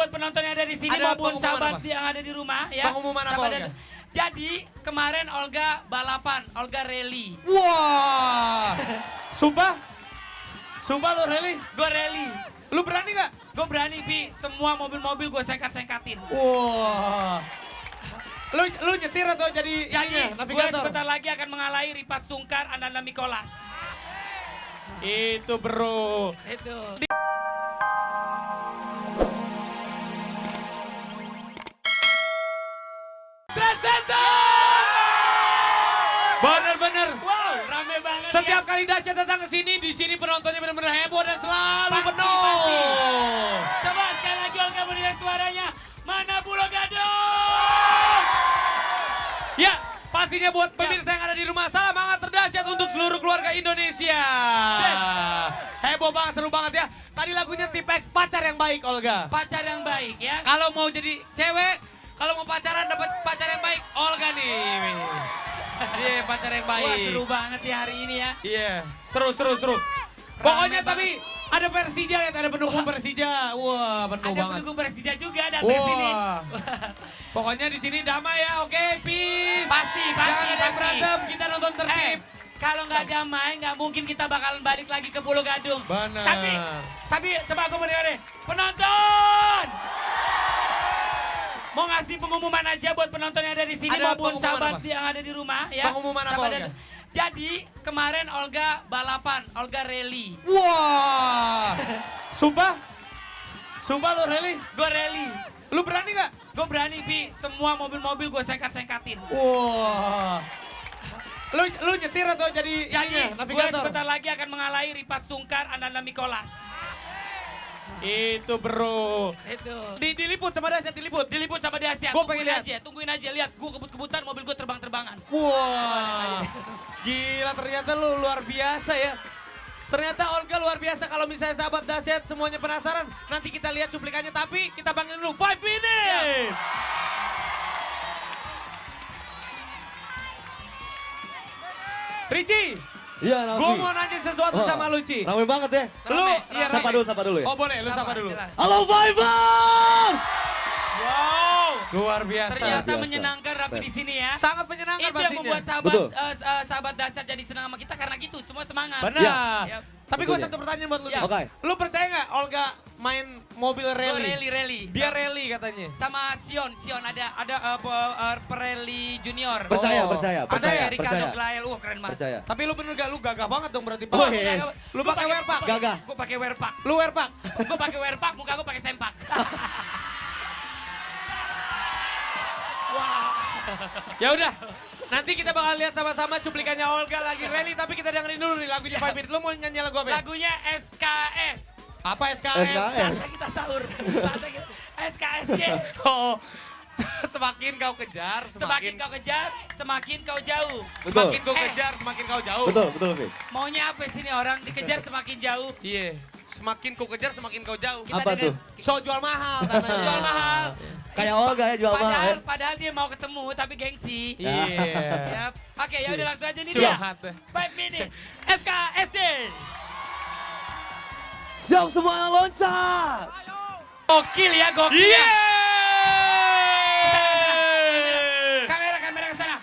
buat penonton yang ada di sini Ada maupun pengumuman sahabat apa? yang ada di rumah ya. Pengumuman apa, Sahabat Olga? yang- Jadi kemarin Olga balapan, Olga rally. Wah. Sumpah? Sumpah lo rally? Gue rally. Lu berani gak? Gue berani, Bi. Semua mobil-mobil gue sengkat-sengkatin. Wah. Lu nyetir atau jadi Jadi ininya, gue navigator? sebentar lagi akan mengalahi Rifat Sungkar, Ananda Mikolas. Itu bro. Itu. Bener-bener. Wow, rame banget Setiap ya. kali Dasyat datang ke sini, di sini penontonnya benar-benar heboh dan selalu Pasti, penuh. pasti. Coba sekali lagi Olga mendengar suaranya. Mana Pulau Gadung? Ya, pastinya buat pemirsa yang ada di rumah, salam hangat terdahsyat untuk seluruh keluarga Indonesia. Heboh banget, seru banget ya. Tadi lagunya Tipex, pacar yang baik, Olga. Pacar yang baik ya. Kalau mau jadi cewek, kalau mau pacaran dapat pacar yang baik, Olga nih. Iya, pacar yang baik. Wah, seru banget ya hari ini ya. Iya, seru. Pokoknya Rame tapi ada Persija ya, ada pendukung Persija. Wah, penuh Ada banget. pendukung Persija juga datang ke sini. Wah. Pokoknya di sini damai ya, oke, peace. Pasti. Jangan ada yang pasti. berantem, kita nonton tertib. Kalau nggak damai, nggak mungkin kita bakalan balik lagi ke Pulau Gadung. Benar. Tapi coba aku mendengar deh. Penonton! Mau ngasih pengumuman aja buat penonton yang ada di sini Ada maupun pengumuman sahabat apa? yang ada di rumah ya. Pengumuman apa, Sahabat Olga? yang- Jadi kemarin Olga balapan, Olga rally. Wah. Sumpah? Sumpah lo rally? Gue rally. Lu berani gak? Gue berani, Bi. Semua mobil-mobil gue sengkat-sengkatin. Wah. Lu nyetir atau jadi Jadi ininya, gue navigator? sebentar lagi akan mengalahi Rifat Sungkar, Ananda Mikolas. Itu bro. Itu. Diliput sama Dasyat, diliput. Diliput sama Dasyat. Gua pengen lihat. Tungguin aja, lihat. Gue kebut-kebutan, mobil gue terbang-terbangan. Wah. Gila, ternyata lu luar biasa ya. Ternyata Olga luar biasa. Kalau misalnya sahabat Dasyat semuanya penasaran, nanti kita lihat cuplikannya. Tapi kita panggil dulu 5 minutes. Richie, Iya, Raffi. gue mau nanya sesuatu Wah, sama lu, Ci. Rame banget ya. Lu, iya, Sapa Rame. dulu ya. Oh boleh, lu sapa dulu. Silakan. Halo Vibers! Wow. Luar biasa. Ternyata biasa. menyenangkan Raffi di sini ya. Sangat menyenangkan Itu yang pastinya. membuat sahabat Betul. sahabat Dasyat jadi senang sama kita karena gitu, semua semangat. Benar. Ya. Tapi Betul gue ya. satu pertanyaan buat lu. Ya. Ci. Oke. Lu percaya nggak Olga main mobil Gua rally? rally. Dia rally katanya. Sama Sion ada Pirelli Junior. Percaya, Oh. percaya, Ada percaya, Ricardo percaya. Glael, keren banget. Percaya. Tapi lu bener gak? Lu gagah banget dong berarti. Oh, Pak. iya. Lu pakai wear pack? Gagah. Gue pakai wear pack. Lu wear pack? Gue pakai wear pack, muka gue pakai sempak. Wah. Ya udah. Nanti kita bakal lihat sama-sama cuplikannya Olga lagi rally, tapi kita dengerin dulu nih lagunya 5 minutes. Lu mau nyanyi lagu apa? Ya? Lagunya SKS. Apa SKS? SKS. Saatnya kita sahur. Saatnya kita SKSJ. Oh. Semakin kau kejar, Semakin kau kejar, semakin kau jauh. Betul. semakin kau kejar, semakin kau jauh. Betul, betul, Vi. Maunya apa sih nih orang dikejar semakin jauh? Iya. Semakin kau kejar, semakin kau jauh. Kita Apa dengan- tuh? So jual mahal katanya. Jual mahal. Kayak Olga ya, jual mahal ya. Padahal dia mau ketemu tapi gengsi. Iya. Yap. Oke, ya udah langsung aja nih Cuma dia. hati. 5 minutes. SKSD. Siap semuanya loncat! Gokil ya, gokil. Iya. Kamera ke sana.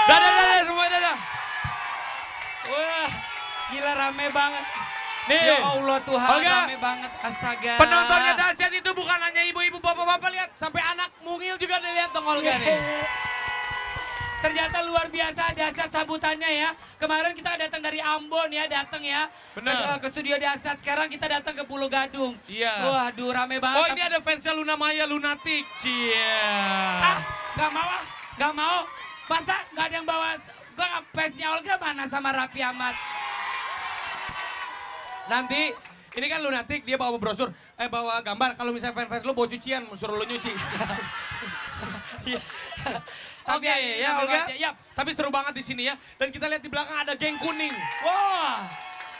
Dadah, semua dadah. Wah, gila rame banget. Nih, Ya Allah Tuhan, Olga. rame banget. Astaga. penontonnya Dasyat itu bukan hanya ibu-ibu, bapak-bapak, lihat. Sampai anak mungil juga dilihat dong Olga nih. Ternyata luar biasa Dasyat sambutannya ya. Kemarin kita datang dari Ambon ya, datang ya. Bener. Ke studio Dasyat. Sekarang kita datang ke Pulau Gadung. Iya. Waduh, rame banget. Oh, ini ada fansnya Luna Maya, Lunatic. Cia. Ah, gak mau ah, gak mau. Masa gak ada yang bawa, fansnya Olga mana sama Raffi Ahmad? Nanti ini kan Lunatic, dia bawa brosur, bawa gambar. Kalau misalnya fans-fans lu bawa cucian, suruh lu nyuci. Iya. Oke, ya Olga. Yap. Tapi seru banget di sini ya. Dan kita lihat di belakang ada geng kuning. Wah,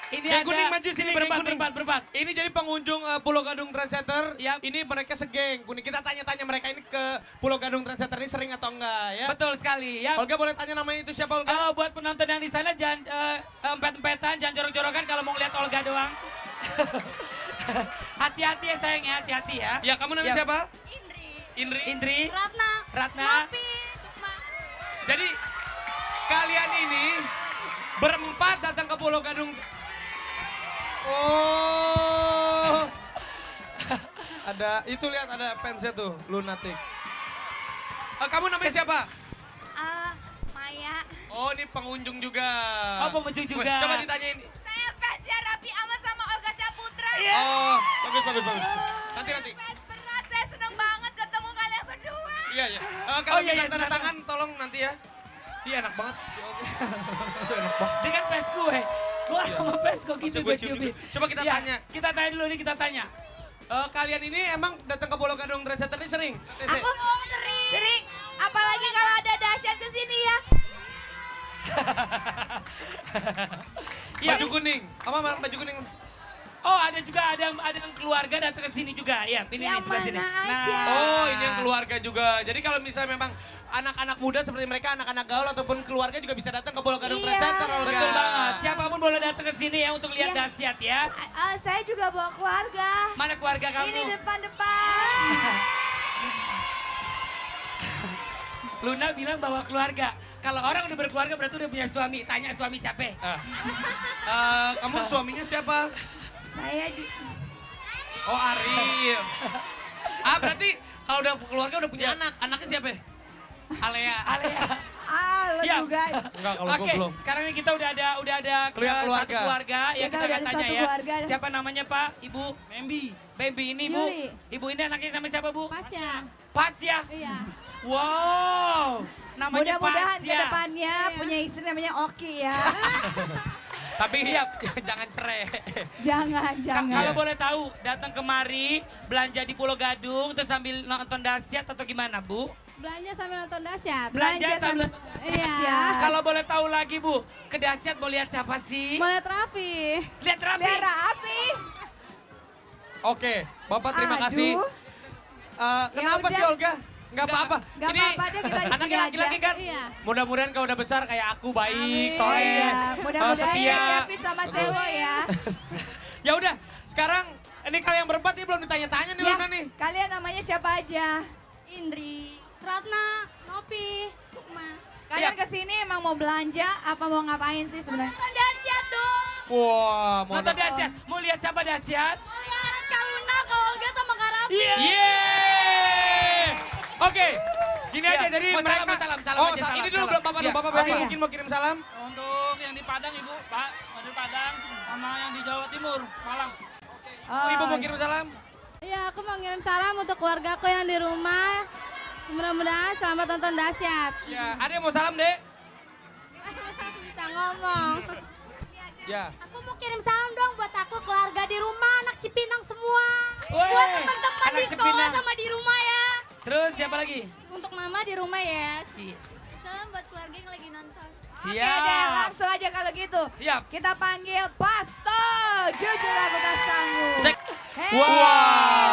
Ini Geng ada, kuning maju sini, geng berempat, kuning. berempat. Ini jadi pengunjung Pulau Gadung Trans Center. Yap. Ini mereka segeng kuning. Kita tanya-tanya mereka ini ke Pulau Gadung Trans Center ini sering atau enggak ya. Betul sekali ya. Olga boleh tanya namanya itu siapa Olga? Buat penonton yang di sana jangan empet-empetan, jangan jorok-jorokan kalau mau lihat Olga doang. Hati-hati ya sayang ya, hati-hati ya. Ya kamu namanya Ya. siapa? Indri. Indri. Indri, Ratna. Ratna. Nopi. Sukma. Jadi kalian ini berempat datang ke Pulau Gadung. Oh. Ada, itu lihat ada fansnya tuh, Lunatic. Kamu namanya siapa? Maya. Oh ini pengunjung juga. Oh, pengunjung juga. Coba ditanyain. Saya fansnya Raffi Ahmad sama Olga Saputra. Iya. Oh, bagus. Nanti. Fans berat, saya seneng banget ketemu kalian berdua. Iya. Kalau iya, minta iya, tanda silakan. tangan tolong nanti ya. Iya enak banget. Si Olga. Itu enak banget. Dia kan fans gue. Gue sama fans gue gitu Gue gue cium ciumin. juga. Coba kita Ya, tanya. Kita tanya dulu nih, kita tanya. Kalian ini emang datang ke Pulau Gadung Trans Center ini sering? TC? Aku sering. Sering. Apalagi kalau ada dahsyat ke sini ya. Iya. Baju kuning. Apa baju kuning? Oh, ada juga ada yang keluarga datang ke sini juga. Ya, ini Yang nih sebelah sini. mana aja? Oh, ini yang keluarga juga. Jadi kalau misalnya memang anak-anak muda seperti mereka, anak-anak gaul ataupun keluarga juga bisa datang ke Pulau Gadung Trans Iya. Center, Olga. Betul banget. Siapapun boleh datang ke sini ya untuk lihat Iya. dahsyat ya. Saya juga bawa keluarga. Mana keluarga kamu? Ini depan-depan. Luna bilang bawa keluarga. Kalau orang udah berkeluarga berarti udah punya suami. Tanya suami siapa? Kamu suaminya siapa? Saya juga. Oh, Arif. Berarti kalau udah keluarga udah punya anak. Anaknya siapa? Alea. Alea. Lo Iya. juga. Enggak, kalau Oke, gue belum. sekarang ini kita udah ada Keluarga. satu keluarga. Ya Kita kita udah akan ada tanya satu ya. keluarga. Siapa namanya Pak? Ibu? Membi. Membi ini Bu. Yuli. Ibu ini anaknya sama siapa Bu? Pasya. Pasya. Iya. Wow. Namanya Mudah-mudahan ke Pasya. depannya punya istri namanya Oki ya. Tapi jangan cerai. Jangan. Kalau boleh tahu, datang kemari belanja di Pulau Gadung terus sambil nonton dahsyat atau gimana Bu? Belanja sambil nonton dahsyat. Belanja sambil Iya. dahsyat. Kalau boleh tahu lagi Bu, ke dahsyat mau lihat siapa sih? Mau lihat Raffi. Lihat Raffi. Biar Raffi. Oke, Bapak terima Aduh. kasih. Kenapa Ya sih udah. Olga? Nggak apa-apa. Nggak Ini apa-apa deh, kita di sini anaknya laki-laki aja. kan? Iya. Mudah-mudahan kau udah besar kayak aku, baik, Amin. soleh, Iya, mudah-mudahan setia. David sama Sewo ya. Ya udah, sekarang ini kalian berempat nih belum ditanya-tanya nih Ya, Luna nih. kalian namanya siapa aja? Indri. Ratna. Nopi. Sukma. Kalian kesini emang mau belanja apa mau ngapain sih sebenarnya? Nonton dahsyat dong. Wah, mau Nonton dahsyat. Mau lihat siapa dahsyat? Mau lihat Kak Luna, Kak Olga sama Kak Raffi. Iya. Yeay! Oke, gini Iya, aja jadi mau mereka. salam aja, Oh, salam. ini dulu Bapak Iya. Bapak Oh, iya. mungkin mau kirim salam. Untuk yang di Padang Ibu, Pak, di Padang, sama yang di Jawa Timur, Malang. Oh, Ibu mau kirim salam? Iya, aku mau ngirim salam untuk keluargaku yang di rumah. Mudah-mudahan selamat nonton dahsyat. Ya, ada yang mau salam, Dek? Bisa ngomong. Ya. Aku mau kirim salam dong buat aku keluarga di rumah, anak Cipinang semua. Woi, Buat teman-teman anak di sekolah Cipinang. sama di rumah ya. Terus siapa lagi? Untuk mama di rumah ya. Iya. Salam buat keluarga yang lagi nonton. Oke Siap. deh, langsung aja kalau gitu. Siap. Kita panggil Pasto, jujur aku tak sanggup. Cek. Hey, Wow.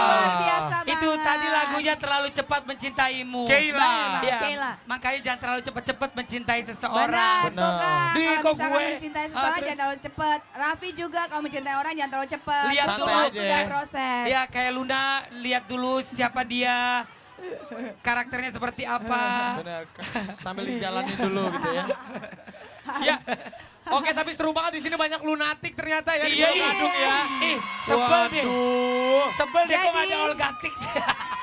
luar biasa banget. Itu tadi lagunya terlalu cepat mencintaimu. Keila. Benar, Iya, Keila. makanya jangan terlalu cepat-cepat mencintai Benar, seseorang. tuh kan. Di, Kalau kok misalkan gue? mencintai Ah, seseorang terus? jangan terlalu cepet. Raffi juga kalau mencintai orang jangan terlalu cepet. Lihat Butuh dulu. waktu Santai dan aja. proses. Ya kayak Luna, lihat dulu siapa dia, karakternya seperti apa. Benar, sambil dijalanin dulu gitu ya. Ya, oke tapi seru banget di sini banyak lunatik ternyata ya di Iya, Pulau iya. Gadung ya. Ih, sebel deh. Waduh. Sebel deh kok nggak ada Jadi- Olga Tix.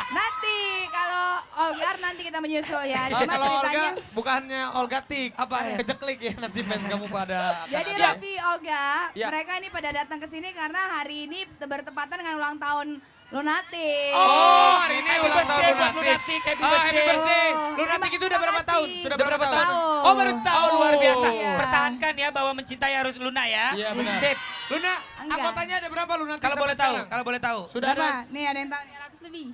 Nanti kalau Olgar nanti kita menyusul ya. Nah, Cuma kalau Olga ceritanya. bukannya Olga Tik, Apa ya? kejeklik ya nanti fans kamu pada akan Jadi ada. Raffi, Olga, Ya. mereka ini pada datang ke sini karena hari ini bertepatan dengan ulang tahun Lunatic. Oh, hari ini Happy ulang tahun birthday buat Lunatic. Lunatic, happy Oh, happy birthday. birthday. Oh, Lunatic itu udah berapa terima tahun? kasih. Sudah Udah berapa berapa tahun? tahun? Oh, baru setahun. Oh, luar biasa. Iya. Pertahankan ya bahwa mencintai harus Luna ya. Iya, benar. Sip. Luna, Enggak. anggotanya ada berapa Lunatic Kalau sampai boleh tahu, sekarang? kalau boleh tahu. Sudah ada Berapa? Nih ada yang tahu. 300 lebih.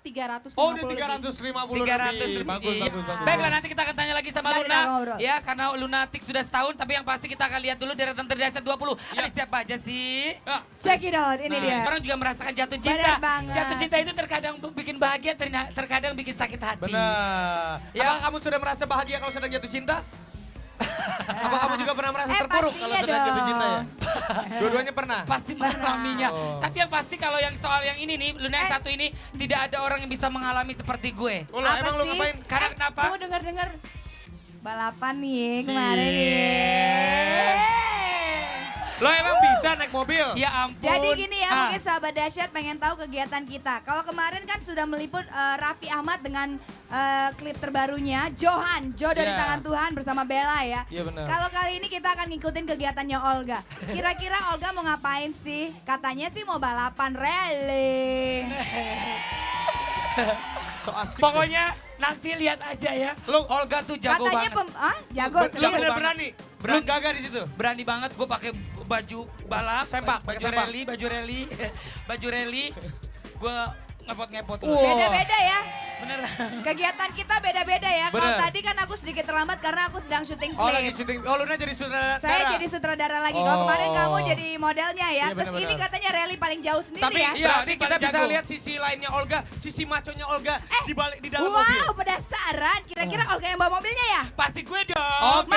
350 Oh, udah lebih. 350 350 lebih. lebih. Bagus, bagus, bagus. Baiklah, nanti kita akan tanya lagi sama Bentar, Luna. kita ngobrol. Ya, karena Lunatic sudah setahun, tapi yang pasti kita akan lihat dulu deretan terdahsyat 20. Ya. Ada siapa aja sih? Ya. Check it out, ini Nah, dia. orang juga merasakan jatuh cinta. Bener banget. Jatuh cinta itu terkadang bikin bahagia, terkadang bikin sakit hati. Benar. Ya. Apakah kamu sudah merasa bahagia kalau sedang jatuh cinta? Apa kamu juga pernah merasa terpuruk kalau pastinya sedang jatuh cinta ya? dong. Dua-duanya pernah? Pasti mengalaminya. Oh. Tapi yang pasti kalau yang soal yang ini nih, Luna yang satu ini, tidak ada orang yang bisa mengalami seperti gue. Oh, lo, emang lo sih? ngapain? Karena kenapa? Tunggu denger. Balapan nih kemarin nih. Lo emang bisa naik mobil? Ya ampun. Jadi gini ya, Ah. mungkin sahabat dahsyat pengen tahu kegiatan kita. Kalau kemarin kan sudah meliput Raffi Ahmad dengan klip terbarunya Johan, Jo dari Iya. Tangan Tuhan bersama Bella ya. Iya benar. Kalau kali ini kita akan ngikutin kegiatannya Olga. Kira-kira Olga mau ngapain sih? Katanya sih mau balapan rally. So asik. Pokoknya nanti lihat aja ya. Lo Olga tuh jago Katanya banget. jago lo serius. bener berani? Lo gagah di situ? Berani banget gue pakai baju balap, Sempak, baju pakai sempak. rally, baju rally. Gue ngepot-ngepot. Beda-beda ya. Bener. Kegiatan kita beda-beda ya. Kalau Bener. tadi kan aku sedikit terlambat karena aku sedang syuting Oh lagi klip. syuting, oh Luna jadi sutradara. Saya jadi sutradara lagi. Kalau Oh. kemarin kamu jadi modelnya ya. Iya, Terus ini benar-benar. katanya rally paling jauh sendiri Tapi ya. Iya, berarti ini kita paling bisa jago. lihat sisi lainnya Olga, sisi maconya Olga di balik di dalam mobil. Wow, penasaran. Kira-kira Olga yang bawa mobilnya ya? Pasti gue dong. Oke.